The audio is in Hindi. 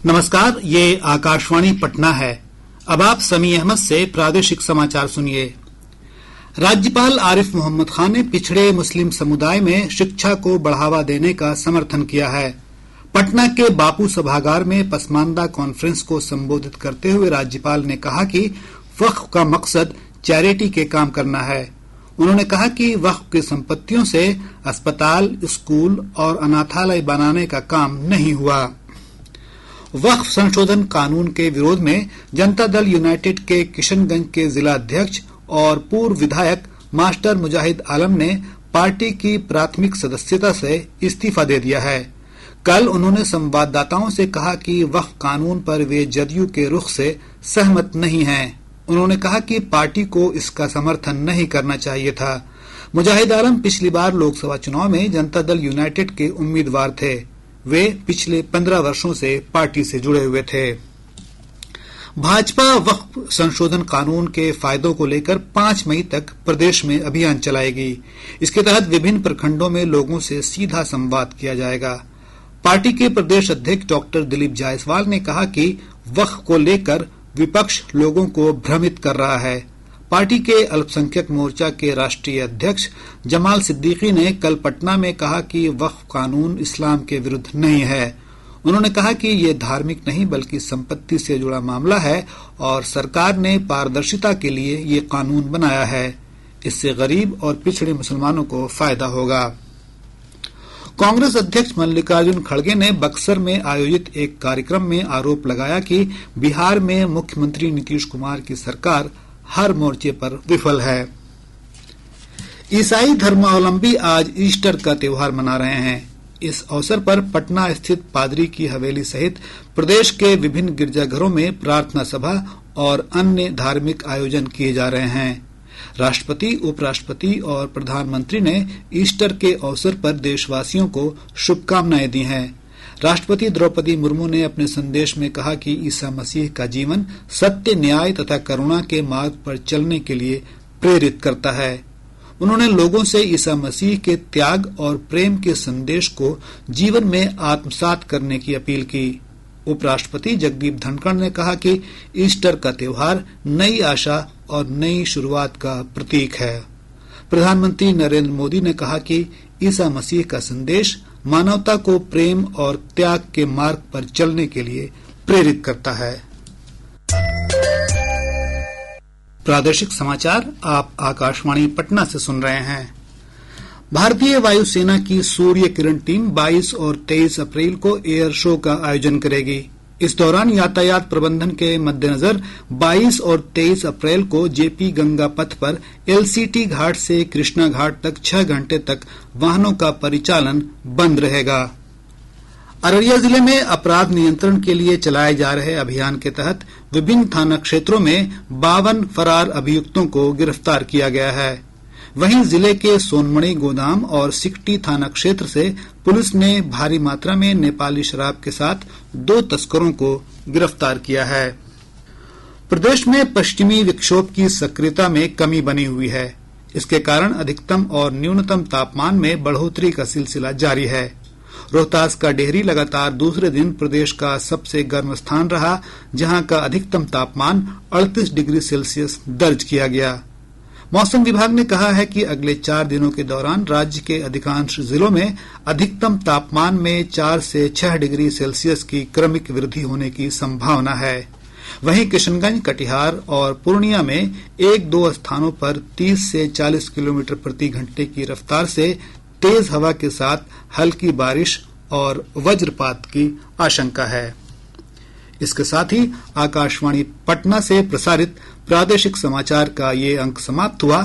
नमस्कार, ये आकाशवाणी पटना है। अब आप समी अहमद से प्रादेशिक समाचार सुनिए। राज्यपाल आरिफ मोहम्मद खान ने पिछड़े मुस्लिम समुदाय में शिक्षा को बढ़ावा देने का समर्थन किया है। पटना के बापू सभागार में पसमानदा कॉन्फ्रेंस को संबोधित करते हुए राज्यपाल ने कहा कि वक्फ का मकसद चैरिटी के काम करना है। उन्होंने कहा कि वक्फ की संपत्तियों से अस्पताल, स्कूल और अनाथालय बनाने का काम नहीं हुआ। वक्फ संशोधन कानून के विरोध में जनता दल यूनाइटेड के किशनगंज के जिला अध्यक्ष और पूर्व विधायक मास्टर मुजाहिद आलम ने पार्टी की प्राथमिक सदस्यता से इस्तीफा दे दिया है। कल उन्होंने संवाददाताओं से कहा कि वक्फ कानून पर वे जदयू के रुख से सहमत नहीं हैं। उन्होंने कहा कि पार्टी को इसका समर्थन नहीं करना चाहिए था। मुजाहिद आलम पिछली बार लोकसभा चुनाव में जनता दल यूनाइटेड के उम्मीदवार थे। वे पिछले 15 वर्षों से पार्टी से जुड़े हुए थे। भाजपा वक्फ संशोधन कानून के फायदों को लेकर 5 मई तक प्रदेश में अभियान चलाएगी। इसके तहत विभिन्न प्रखंडों में लोगों से सीधा संवाद किया जाएगा। पार्टी के प्रदेश अध्यक्ष डॉक्टर दिलीप जायसवाल ने कहा कि वक्फ को लेकर विपक्ष लोगों को भ्रमित कर रहा है। पार्टी के अल्पसंख्यक मोर्चा के राष्ट्रीय अध्यक्ष जमाल सिद्दीकी ने कल पटना में कहा कि वक्फ कानून इस्लाम के विरुद्ध नहीं है। उन्होंने कहा कि ये धार्मिक नहीं बल्कि संपत्ति से जुड़ा मामला है और सरकार ने पारदर्शिता के लिए ये कानून बनाया है। इससे गरीब और पिछड़े मुसलमानों को फायदा होगा। कांग्रेस अध्यक्ष मल्लिकार्जुन खड़गे ने बक्सर में आयोजित एक कार्यक्रम में आरोप लगाया कि बिहार में मुख्यमंत्री नीतीश कुमार की सरकार हर मोर्चे पर विफल है। ईसाई धर्मावलंबी आज ईस्टर का त्योहार मना रहे हैं। इस अवसर पर पटना स्थित पादरी की हवेली सहित प्रदेश के विभिन्न गिरजाघरों में प्रार्थना सभा और अन्य धार्मिक आयोजन किए जा रहे हैं। राष्ट्रपति, उपराष्ट्रपति और प्रधानमंत्री ने ईस्टर के अवसर पर देशवासियों को शुभकामनाएं दी हैं। राष्ट्रपति द्रौपदी मुर्मू ने अपने संदेश में कहा कि ईसा मसीह का जीवन सत्य, न्याय तथा करुणा के मार्ग पर चलने के लिए प्रेरित करता है। उन्होंने लोगों से ईसा मसीह के त्याग और प्रेम के संदेश को जीवन में आत्मसात करने की अपील की। उपराष्ट्रपति जगदीप धनखड़ ने कहा कि ईस्टर का त्योहार नई आशा और नई शुरुआत का प्रतीक है। प्रधानमंत्री नरेंद्र मोदी ने कहा कि ईसा मसीह का संदेश मानवता को प्रेम और त्याग के मार्ग पर चलने के लिए प्रेरित करता है। प्रादेशिक समाचार आप आकाशवाणी पटना से सुन रहे हैं। भारतीय वायुसेना की सूर्य किरण टीम 22 और 23 अप्रैल को एयर शो का आयोजन करेगी। इस दौरान यातायात प्रबंधन के मद्देनजर 22 और 23 अप्रैल को जेपी गंगा पथ पर एलसीटी घाट से कृष्णा घाट तक 6 घंटे तक वाहनों का परिचालन बंद रहेगा। अररिया जिले में अपराध नियंत्रण के लिए चलाए जा रहे अभियान के तहत विभिन्न थाना क्षेत्रों में 52 फरार अभियुक्तों को गिरफ्तार किया गया है। वहीं जिले के सोनमणि गोदाम और सिकटी थाना क्षेत्र से पुलिस ने भारी मात्रा में नेपाली शराब के साथ 2 तस्करों को गिरफ्तार किया है। प्रदेश में पश्चिमी विक्षोभ की सक्रियता में कमी बनी हुई है। इसके कारण अधिकतम और न्यूनतम तापमान में बढ़ोतरी का सिलसिला जारी है। रोहतास का डेहरी लगातार दूसरे दिन प्रदेश का सबसे गर्म स्थान रहा, जहां का अधिकतम तापमान 38 डिग्री सेल्सियस दर्ज किया गया। मौसम विभाग ने कहा है कि अगले 4 दिनों के दौरान राज्य के अधिकांश जिलों में अधिकतम तापमान में 4 से 6 डिग्री सेल्सियस की क्रमिक वृद्धि होने की संभावना है। वहीं किशनगंज, कटिहार और पूर्णिया में 1-2 स्थानों पर 30 से 40 किलोमीटर प्रति घंटे की रफ्तार से तेज हवा के साथ हल्की बारिश और वज्रपात की आशंका है। इसके साथ ही आकाशवाणी पटना से प्रसारित प्रादेशिक समाचार का ये अंक समाप्त हुआ।